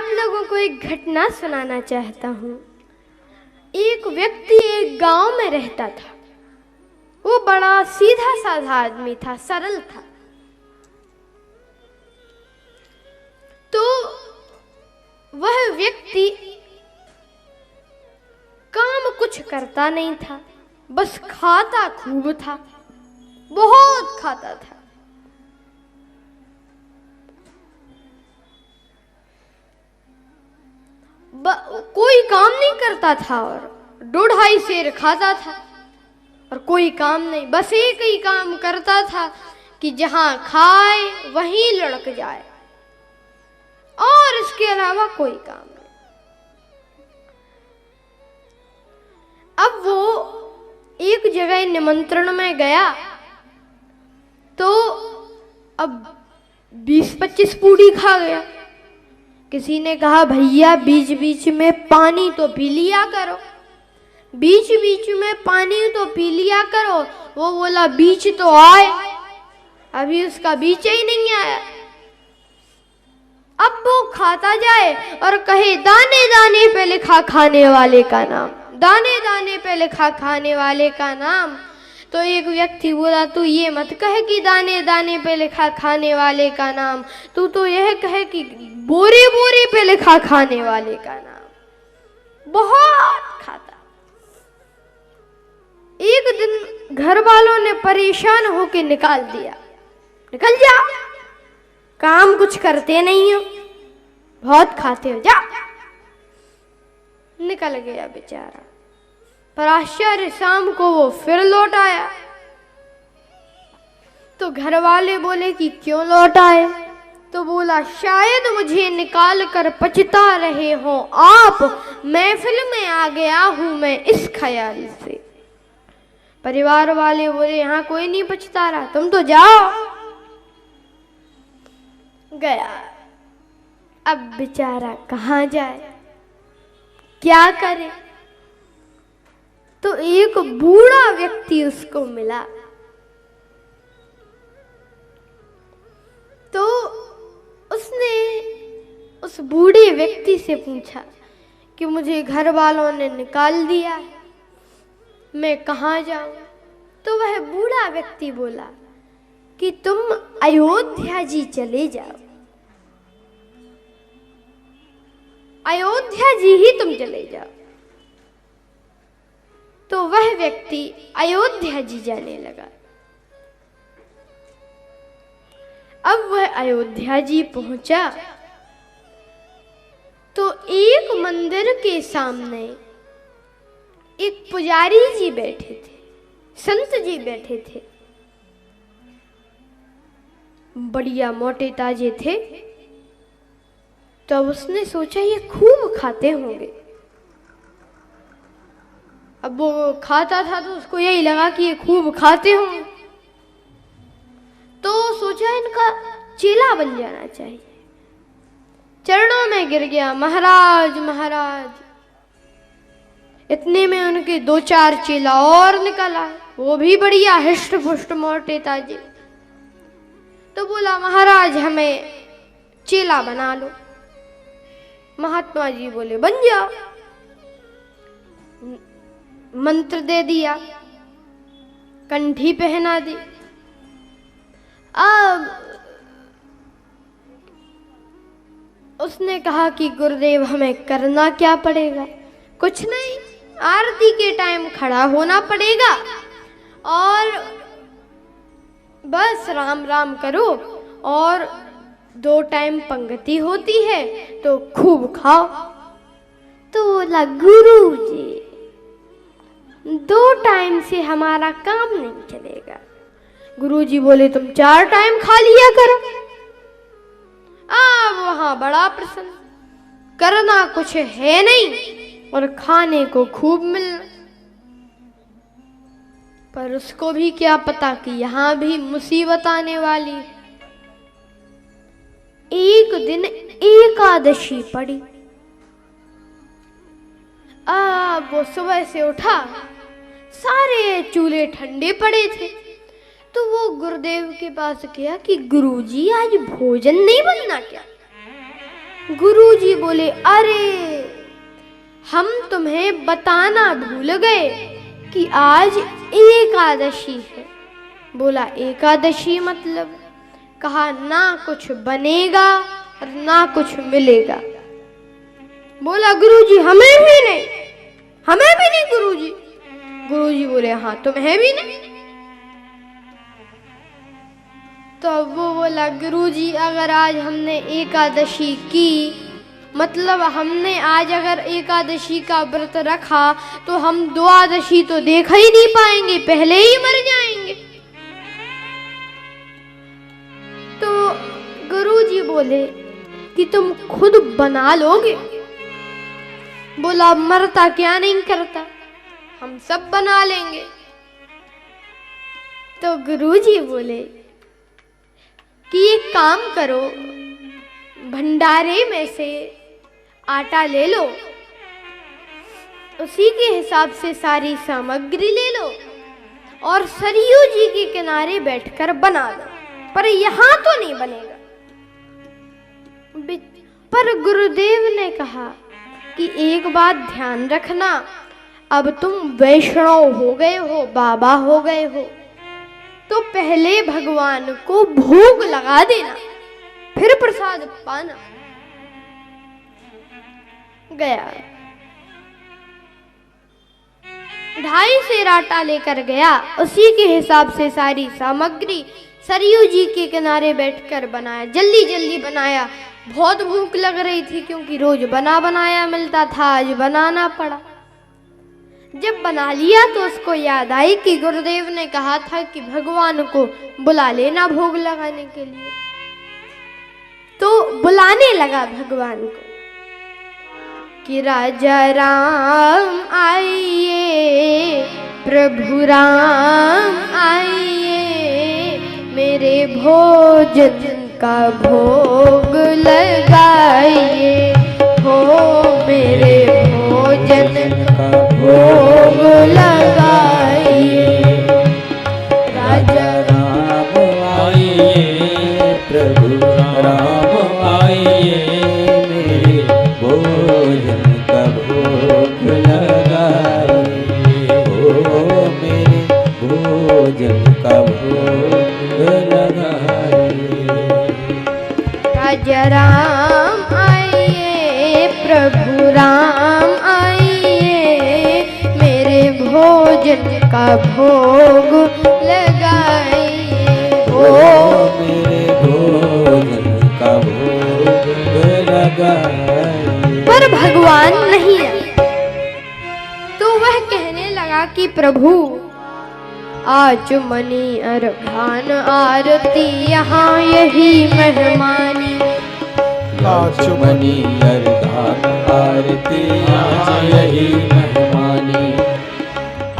आप लोगों को एक घटना सुनाना चाहता हूँ। एक व्यक्ति एक गांव में रहता था। वो बड़ा सीधा साधा आदमी था, सरल था। तो वह व्यक्ति काम कुछ करता नहीं था, बस खाता खूब था, बहुत खाता था। कोई काम नहीं करता था और 2-2.5 सेर खाता था और कोई काम नहीं, बस एक ही काम करता था कि जहां खाए वहीं लुढ़क जाए, और इसके अलावा कोई काम नहीं। अब वो एक जगह निमंत्रण में गया तो अब 20-25 पूड़ी खा गया। किसी ने कहा, भैया बीच बीच में पानी तो पी लिया करो, बीच बीच में पानी तो पी लिया करो। वो बोला, बीच तो आए, अभी उसका बीच ही नहीं आया। अब वो खाता जाए और कहे, दाने दाने पे लिखा खाने वाले का नाम, दाने दाने पे लिखा खाने वाले का नाम। तो एक व्यक्ति बोला, तू ये मत कहे कि दाने दाने पे लिखा खाने वाले का नाम, तू तो यह कहे कि बोरे बोरे पे लिखा खाने वाले का नाम। बहुत खाता। एक दिन घर वालों ने परेशान होकर निकाल दिया, निकल जा, काम कुछ करते नहीं हो, बहुत खाते हो, जा। निकल गया बेचारा। पर आश्चर्य, शाम को वो फिर लौट आया। तो घर वाले बोले कि क्यों लौट आए? तो बोला, शायद मुझे निकाल कर पछता रहे हो आप, महफिल में आ गया हूं मैं इस ख्याल से। परिवार वाले बोले, यहाँ कोई नहीं पछता रहा, तुम तो जाओ। गया। अब बेचारा कहाँ जाए, क्या करे? तो एक बूढ़ा व्यक्ति उसको मिला। तो उसने उस बूढ़े व्यक्ति से पूछा कि मुझे घर वालों ने निकाल दिया, मैं कहाँ जाऊं? तो वह बूढ़ा व्यक्ति बोला कि तुम अयोध्या जी चले जाओ, अयोध्या जी ही तुम चले जाओ। तो वह व्यक्ति अयोध्या जी जाने लगा। अब वह अयोध्या जी पहुंचा तो एक मंदिर के सामने एक पुजारी जी बैठे थे, संत जी बैठे थे, बढ़िया मोटे ताजे थे। तो उसने सोचा ये खूब खाते होंगे। अब वो खाता था तो उसको यही लगा कि ये खूब खाते होंगे, तो सोचा इनका चेला बन जाना चाहिए। चरणों में गिर गया, महाराज महाराज। इतने में उनके 2-4 चेला और निकल आए, वो भी बढ़िया हिष्ट पुष्ट मोटे ताजे। तो बोला, महाराज हमें चेला बना लो। महात्मा जी बोले, बन जाओ। मंत्र दे दिया, कंठी पहना दी। अब उसने कहा कि गुरुदेव हमें करना क्या पड़ेगा? कुछ नहीं, आरती के टाइम खड़ा होना पड़ेगा और बस राम राम करो, और 2 टाइम पंक्ति होती है तो खूब खाओ। तो बोला, गुरु जी 2 टाइम से हमारा काम नहीं चलेगा। गुरुजी बोले, तुम 4 टाइम खा लिया करो। अब वहां बड़ा प्रसन्न, करना कुछ है नहीं और खाने को खूब मिलना। पर उसको भी क्या पता कि यहां भी मुसीबत आने वाली है। एक दिन एकादशी पड़ी। अब वो सुबह से उठा, सारे चूल्हे ठंडे पड़े थे। तो वो गुरुदेव के पास गया कि गुरुजी आज भोजन नहीं बनना क्या? गुरुजी बोले, अरे हम तुम्हें बताना भूल गए कि आज एकादशी है। बोला, एकादशी मतलब? कहा, ना कुछ बनेगा और ना कुछ मिलेगा। बोला, गुरुजी हमें भी नहीं, हमें भी नहीं गुरुजी। गुरुजी बोले, हाँ तुम्हें भी नहीं। तो वो बोला, गुरुजी अगर आज हमने एकादशी की, मतलब हमने आज अगर एकादशी का व्रत रखा तो हम द्वादशी तो देख ही नहीं पाएंगे, पहले ही मर जाएंगे। तो गुरुजी बोले कि तुम खुद बना लोगे? बोला, मरता क्या नहीं करता, हम सब बना लेंगे। तो गुरुजी बोले कि एक काम करो, भंडारे में से आटा ले लो, उसी के हिसाब से सारी सामग्री ले लो और सरयू जी के किनारे बैठकर बना लो, पर यहां तो नहीं बनेगा। पर गुरुदेव ने कहा कि एक बात ध्यान रखना, अब तुम वैष्णव हो गए हो, बाबा हो गए हो, तो पहले भगवान को भोग लगा देना, फिर प्रसाद पाना। गया 2.5 सेर आटा लेकर गया, उसी के हिसाब से सारी सामग्री सरयू जी के किनारे बैठकर बनाया, जल्दी जल्दी बनाया। बहुत भूख लग रही थी क्योंकि रोज बना बनाया मिलता था, आज बनाना पड़ा। जब बना लिया तो उसको याद आई कि गुरुदेव ने कहा था कि भगवान को बुला लेना भोग लगाने के लिए। तो बुलाने लगा भगवान को कि राजा राम आइए, प्रभु राम आइए, मेरे भोजन का भोग लगाइए, हो मेरे भोजन का भोग लगाइए। राजा राम आइए, प्रभु राम आइए, मेरे भोजन का भोग लगाइए, हो मेरे भोजन का भोग लगाइए। राजा राम आइए, प्रभु राम आइए, मेरे भोजन का भोग लगाइए, हो मेरे भोजन का भोग लगाइए। पर भगवान नहीं आए। तो वह कहने लगा कि प्रभु आज मनी अर्घान आरती यहाँ यही मेहमानी, आज मनी अर्घान आरती यहाँ यही मेहमानी,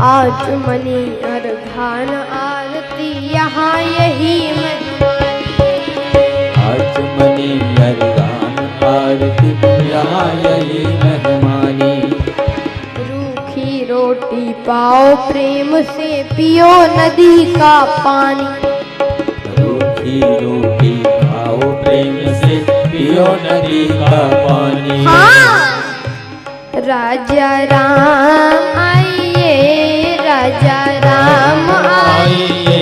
आज मनी अर्घान आरती यहाँ यही मेहमानी, आज मनी अर्घान आरती यहाँ यही मेहमानी। रूखी रोटी पाओ प्रेम से पियो नदी का पानी, रूखी रोटी खाओ प्रेम से पियो नदी का पानी। हाँ, राजा राम आइए, राजा राम आइए,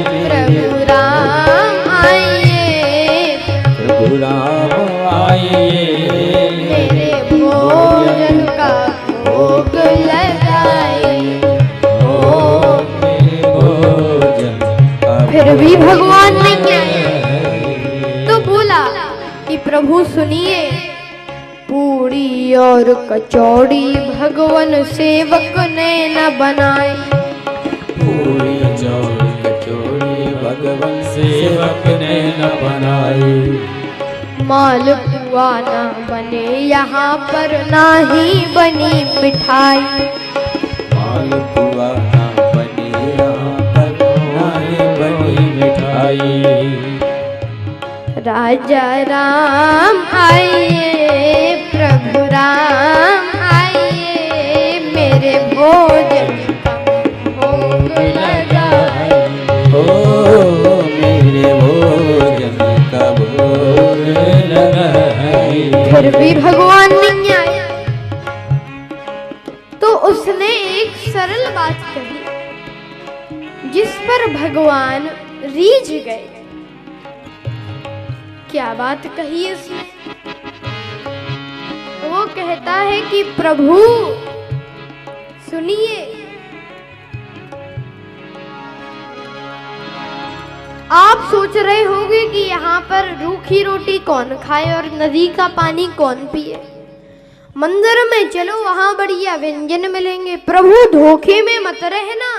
प्रभु राम आइए, प्रभु राम आइए, मेरे भोजन का भोग लगाइए, हो मेरे भोजन का फिर भी भगवान ने क्या तो बोला कि प्रभु सुनिए, पूरी और कचौड़ी भगवान सेवक ने न बनाए, पूरी और कचौड़ी भगवान सेवक ने न बनाई, मालपुआ ना बने यहाँ पर, ना ही बनी मिठाई, मालपुआ ना बने यहाँ पर, ना ही बनी मिठाई। राजा राम आइए, प्रभु राम आइए, मेरे भोजन का भोग लगाइए, हो मेरे भोजन का भोग लगाइए। फिर भी भगवान नहीं आए। तो उसने एक सरल बात कही जिस पर भगवान रीझ गए। क्या बात कही उसने? वो कहता है कि प्रभु सुनिए, आप सोच रहे होंगे कि यहाँ पर रूखी रोटी कौन खाए और नदी का पानी कौन पिए। मंदिर में चलो, वहां बढ़िया व्यंजन मिलेंगे। प्रभु धोखे में मत रहना।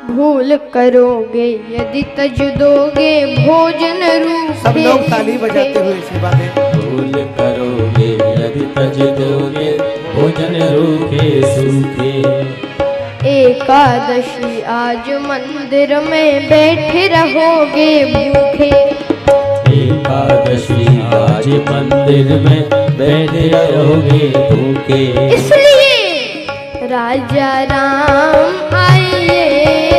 भूल करोगे यदि तज दोगे भोजन रूखे। सब लोग ताली बजाते हुए सेवा दें। भूल करोगे यदि तज दोगे भोजन रूखे सूखे। एकादशी आज मंदिर में बैठे रहोगे भूखे। एकादशी आज मंदिर में बैठे रहोगे भूखे। इसलिए राजा राम आइए,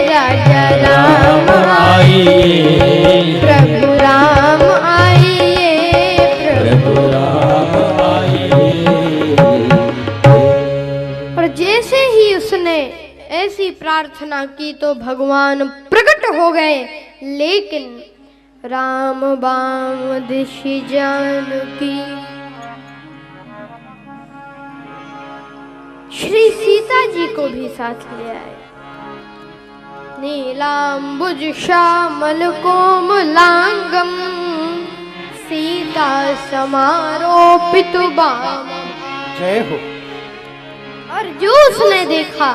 राजा राम आइए, प्रभु राम आइए, प्रभु राम आइए। और जैसे ही उसने ऐसी प्रार्थना की तो भगवान प्रकट हो गए। लेकिन राम बाम दिशि जानकी, श्री सीता जी को भी साथ ले आए। नीलांबुज श्यामल कोमलांगम सीता समारोपित बाम। जय हो। और जो उसने देखा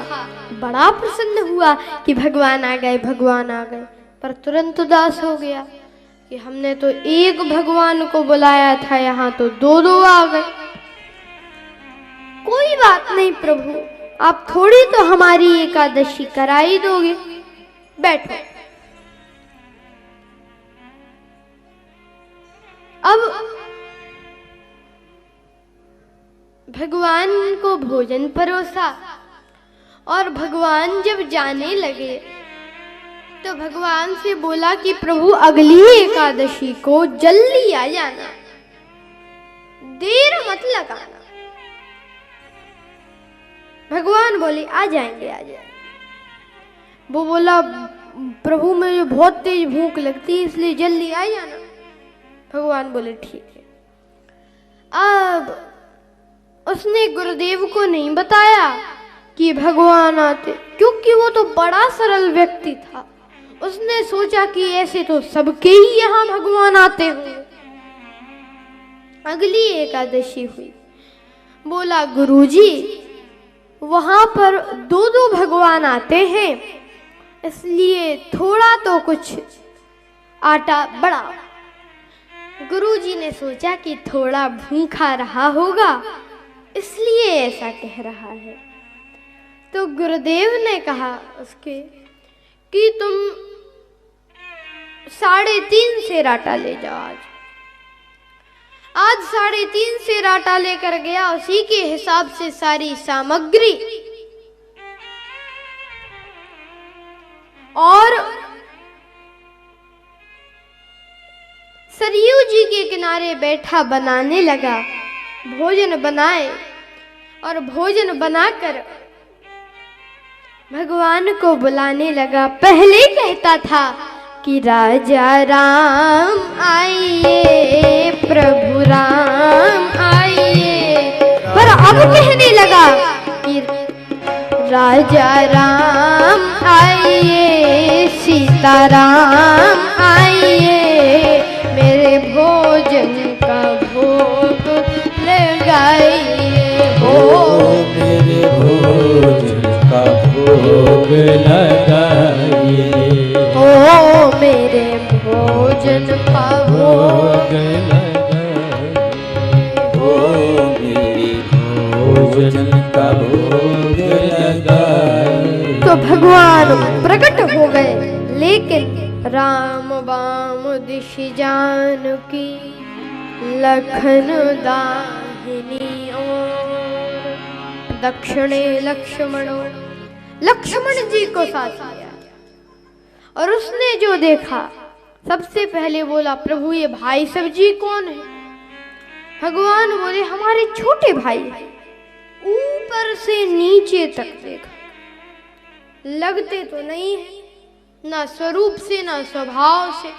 बड़ा प्रसन्न हुआ कि भगवान आ गए, भगवान आ गए। पर तुरंत उदास हो गया कि हमने तो एक भगवान को बुलाया था, यहाँ तो दो दो आ गए। कोई बात नहीं प्रभु, आप थोड़ी तो हमारी एकादशी करा ही दोगे, बैठो। अब भगवान को भोजन परोसा और भगवान जब जाने लगे तो भगवान से बोला कि प्रभु अगली एकादशी को जल्दी आ जाना, देर मत लगाना। भगवान बोले आ जाएंगे, आ जाएंगे। वो बोला प्रभु मुझे बहुत तेज भूख लगती है इसलिए जल्दी आ जाना। भगवान बोले ठीक है। अब उसने गुरुदेव को नहीं बताया कि भगवान आते, क्योंकि वो तो बड़ा सरल व्यक्ति था। उसने सोचा कि ऐसे तो सबके ही यहाँ भगवान आते होंगे। अगली एकादशी हुई, बोला गुरुजी वहां पर दो दो भगवान आते हैं, इसलिए थोड़ा तो कुछ आटा बढ़ाओ। गुरुजी ने सोचा कि थोड़ा भूखा रहा होगा इसलिए ऐसा कह रहा है। तो गुरुदेव ने कहा उसके कि तुम 3.5 सेर आटा ले जाओ। आज 3.5 सेर आटा लेकर गया, उसी के हिसाब से सारी सामग्री और सरयू जी के किनारे बैठा बनाने लगा। भोजन बनाए और भोजन बनाकर भगवान को बुलाने लगा। पहले कहता था कि राजा राम आइए, प्रभु राम आइए, पर अब कहने लगा कि राजा राम आइए, सीता राम आइए, मेरे भोजन का भोग लगाइए हो, मेरे भोजन का भोग लगाइए हो, मेरे भोजन का भोग हो, मेरे भोजन का भोग लगाइए। तो भगवान प्रकट हो गए। लेकिन राम बाम दिशि जानकी, लखन दाहिनी ओर, दक्षिणे लक्ष्मणो, लक्ष्मण जी को साथ लिया। और उसने जो देखा सबसे पहले बोला, प्रभु ये भाई सब जी कौन है? भगवान बोले, हमारे छोटे भाई हैं। ऊपर से नीचे तक देखा, लगते तो नहीं है, ना स्वरूप से ना स्वभाव से।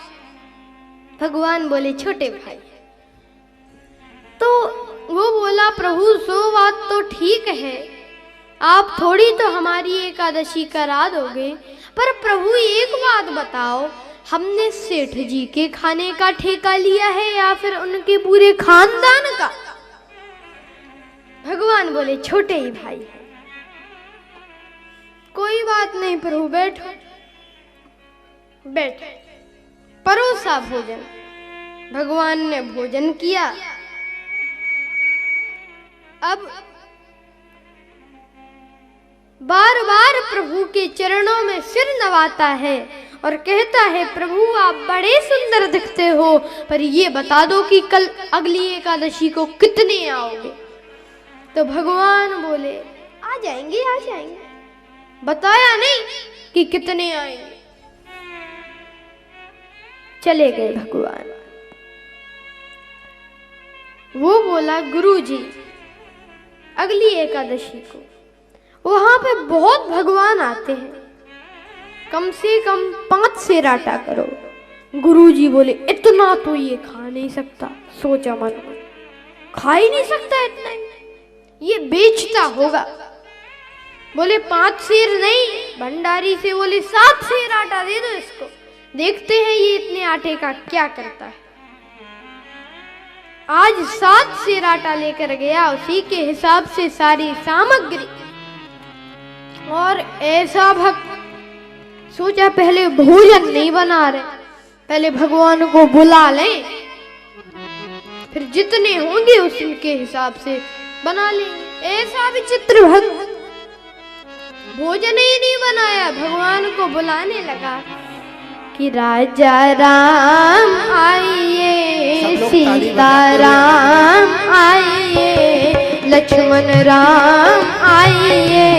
भगवान बोले, छोटे भाई। तो वो बोला, प्रभु सो बात तो ठीक है, आप थोड़ी तो हमारी एकादशी करा दोगे, पर प्रभु एक बात बताओ, हमने सेठ जी के खाने का ठेका लिया है या फिर उनके पूरे खानदान का? भगवान बोले, छोटे ही भाई है। कोई बात नहीं प्रभु, बैठो। बैठो, परोसा भोजन। भगवान ने भोजन किया। अब बार बार प्रभु के चरणों में सिर नवाता है और कहता है, प्रभु आप बड़े सुंदर दिखते हो, पर ये बता दो कि कल अगली एकादशी को कितने आओगे? तो भगवान बोले, आ जाएंगे आ जाएंगे। बताया नहीं कि कितने आएंगे। चले गए भगवान। वो बोला, गुरुजी अगली एकादशी को वहां पे बहुत भगवान आते हैं, कम से कम 5 सेर आटा करो। गुरुजी बोले, इतना तो ये खा नहीं सकता। सोचा मन में, खा ही नहीं सकता इतना, ये बेचता होगा। बोले 5 सेर नहीं, भंडारी से बोले 7 सेर आटा दे दो इसको, देखते हैं ये इतने आटे का क्या करता है। आज 7 सेर आटा लेकर गया, उसी के हिसाब से सारी सामग्री। और ऐसा भक्त, सोचा पहले भोजन नहीं बना रहे, पहले भगवान को बुला लें, फिर जितने होंगे उनके हिसाब से बना लेंगे। ऐसा विचित्र भक्त, भोजन ही नहीं बनाया, भगवान को बुलाने लगा कि राजा राम आइए, सीता राम आइए, लक्ष्मण राम आइए,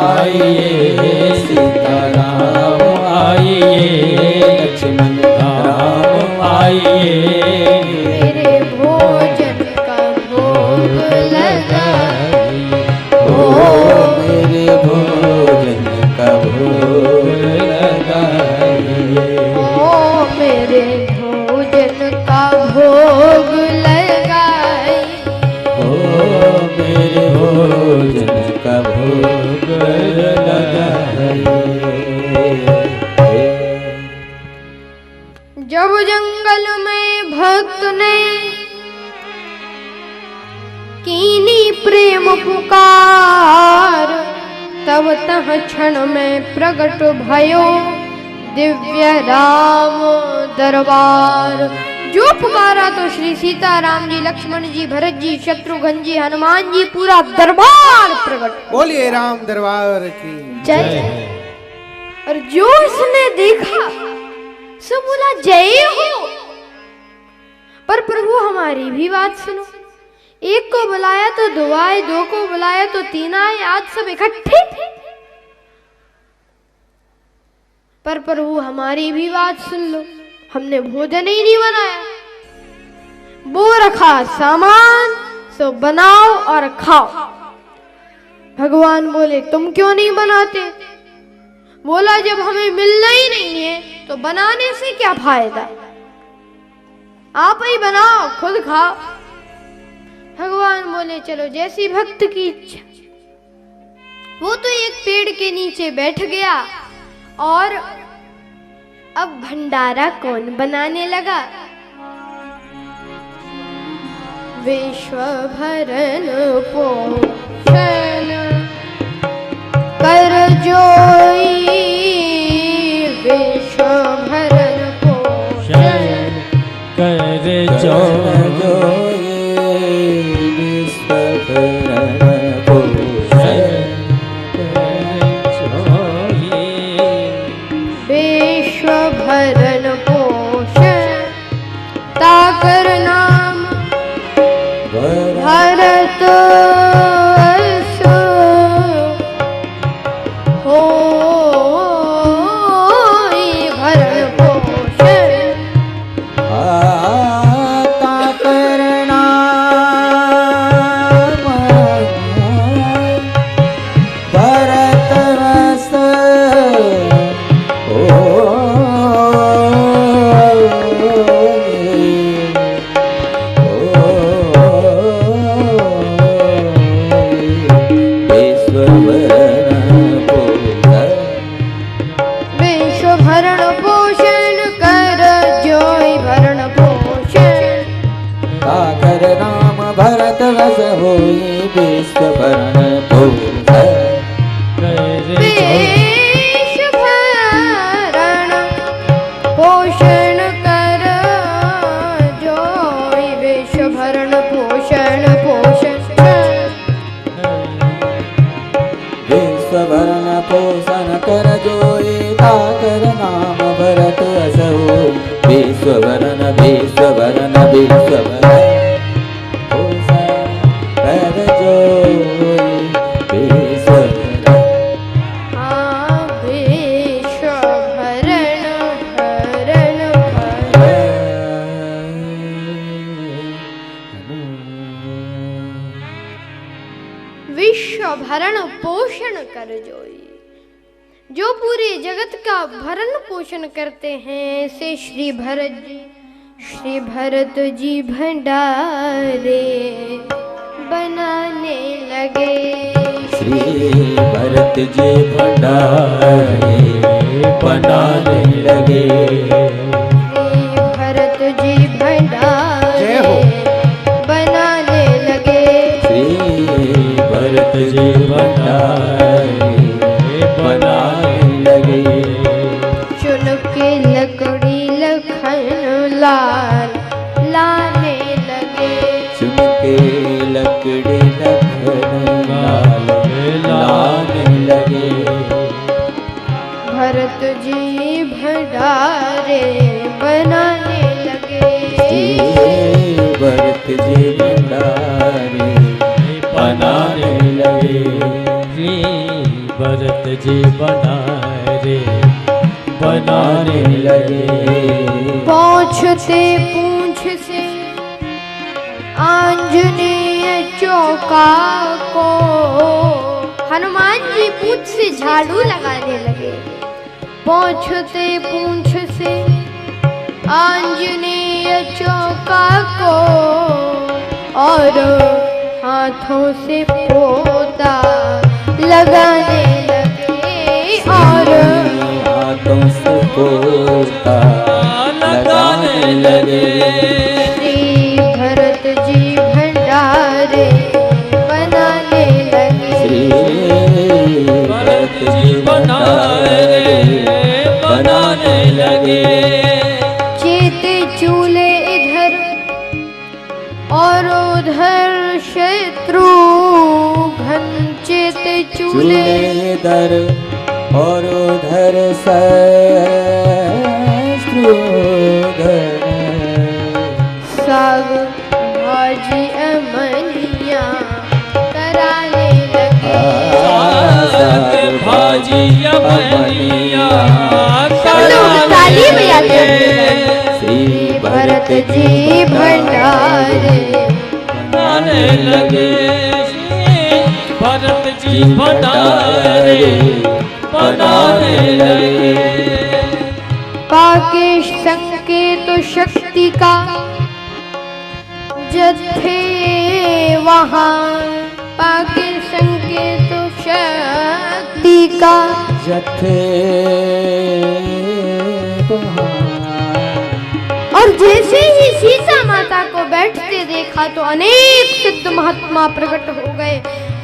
आइए सीता राम आइए, लक्ष्मण राम आइए, मेरे भोजन का भोग लगाइए, ओ मेरे भोजन का भोग लगाइए, ओ मेरे भोजन का भोग लगाइए, ओ मेरे भोजन का भोग लगाइए। जब जंगल में भक्त ने कीनी प्रेम पुकार, तब तह क्षण में प्रगट भयो दिव्य राम दरबार। जो पुकारा तो श्री सीता राम जी, लक्ष्मण जी, भरत जी, शत्रुघ्न जी, हनुमान जी, पूरा दरबार प्रकट। बोलिए राम दरबार की जय। और जो इसने देखा सब बोला, जय हो। पर प्रभु हमारी भी बात सुनो, एक को बुलाया तो 2 आए, 2 को बुलाया तो 3 आए, आज सब इकट्ठे थे। पर प्रभु हमारी भी बात सुन लो, हमने भोजन ही नहीं बनाया, वो रखा सामान, सो बनाओ और खाओ। भगवान बोले, तुम क्यों नहीं बनाते? बोला, जब हमें मिलना ही नहीं है तो बनाने से क्या फायदा, आप ही बनाओ, खुद खाओ। भगवान बोले, चलो जैसी भक्त की इच्छा। वो तो एक पेड़ के नीचे बैठ गया और अब भंडारा कौन बनाने लगा? विश्व भरन पोषण कर जोई, विश्व भरन पोषण कर जोई, विश्व भरन पोषण कर जोई, विश्व भरन पोषण ताकर नाम भरत सो हो, भरण पोषण कर जोई। जो पूरे जगत का भरण पोषण करते हैं से श्री भरत जी भंडारे बनाने लगे। श्री भरत जी भंडारे बनाने लगे। श्री भरत जी भंडारे बनाने लगे। श्री भरत जी भंडारे बनाने लगे। चुन के लकड़ी लखन लाल लाने लगे। चुन के लकड़ी लखन लाल लाने लगे। भरत जी भंडारे बनाने लगे। भरत जी भंडारे बनाने लगे। श्री भरत जी भंडारे बनाने लगे। पहुँचते पूंछ से आंजनेय चौका को हनुमान जी पूंछ से झाड़ू लगाने लगे। पहुँचते पूंछ से आंजनेय चौका को और हाथों से पोता लगाने लगे। और हाथों से पोता लगाने लगे। श्री भरत जी भंडारे बनाने लगे। श्री भरत जी भंडारे बनाने लगे। चेते चूल्हे इधर और उधर शत्रु घन। चेते चूल्हे इधर और उधर शत्रुघ्न। साग भाजी अमनिया कराने लगे। साग भाजी अमनिया ताली बजाते हैं। श्री भरत जी भंडारे बनाने लगे। भरत जी भंडारे बनाने लगे। पाके संकेत शक्ति का जथे वहाँ। पाके संकेत शक्ति का जथे और जैसे ही सीता माता को बैठते देखा तो अनेक सिद्ध महात्मा प्रकट हो गए।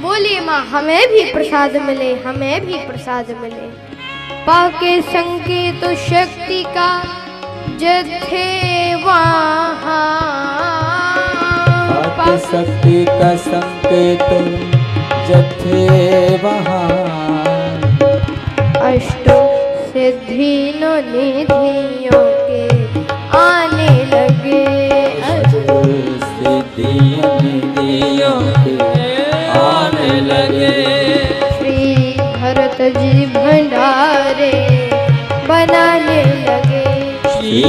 बोले माँ हमें भी प्रसाद मिले, हमें भी प्रसाद मिले। पाके संकेत शक्ति का जथे वहाँ। पाके शक्ति का संकेत जथे वहाँ। अष्ट सिद्धि निधियों के आने लगे। सिद्धियों निधियों के आने लगे। श्री भरत जी भंडारे बनाने लगे। श्री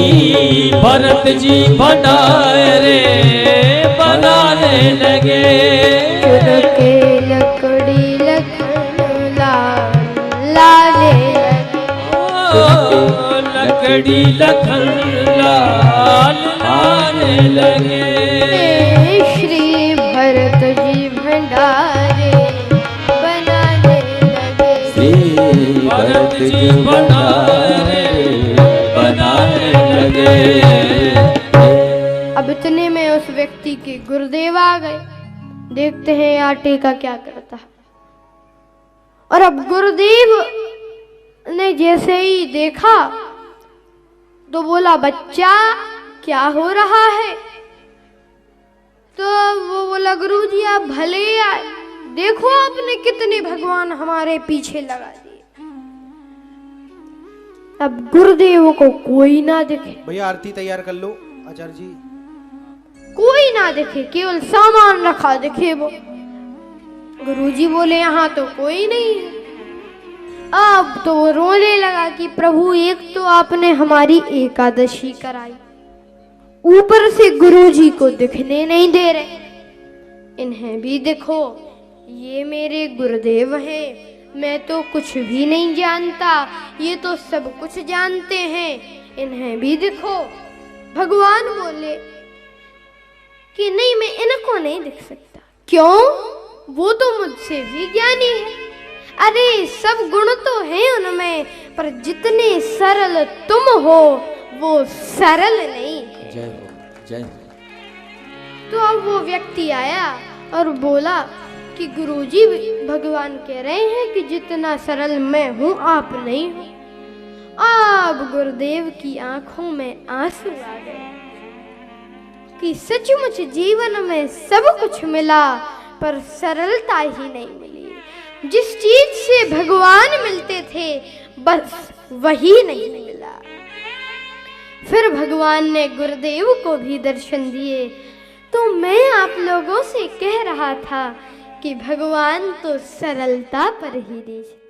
भरत जी भंडारे बनाने लगे। चुन के लकड़ी लखन लाने लगे। लकड़ी लखन लाल लाने लगे। श्री भरत जी भंडारे बनाने लगे। श्री भरत जी भंडारे बनाने लगे। अब इतने में उस व्यक्ति के गुरुदेव आ गए। देखते हैं आटे का क्या करता है। और अब गुरुदेव ने जैसे ही देखा तो बोला बच्चा क्या हो रहा है। तो वो बोला गुरुजी आप भले आए, देखो आपने कितने भगवान हमारे पीछे लगा दिए। अब गुरुदेव को कोई ना दिखे, भैया आरती तैयार कर लो आचार्य जी। कोई ना दिखे, केवल सामान रखा दिखे वो। गुरुजी बोले यहाँ तो कोई नहीं है। अब तो वो रोने लगा कि प्रभु एक तो आपने हमारी एकादशी कराई, ऊपर से गुरुजी को दिखने नहीं दे रहे, इन्हें भी देखो ये मेरे गुरुदेव हैं, मैं तो कुछ भी नहीं जानता, ये तो सब कुछ जानते हैं, इन्हें भी देखो। भगवान बोले कि नहीं, मैं इनको नहीं देख सकता। क्यों? वो तो मुझसे भी ज्ञानी है। अरे सब गुण तो हैं उनमें, पर जितने सरल तुम हो वो सरल नहीं है। जय हो, जय हो। तो अब वो व्यक्ति आया और बोला कि गुरुजी, भगवान कह रहे हैं कि जितना सरल मैं हूं आप नहीं हो। अब गुरुदेव की आंखों में आंसू आ गए कि सचमुच जीवन में सब कुछ मिला, पर सरलता ही नहीं मिली। जिस चीज से भगवान मिलते थे बस वही नहीं मिला। फिर भगवान ने गुरुदेव को भी दर्शन दिए। तो मैं आप लोगों से कह रहा था कि भगवान तो सरलता पर ही देखते।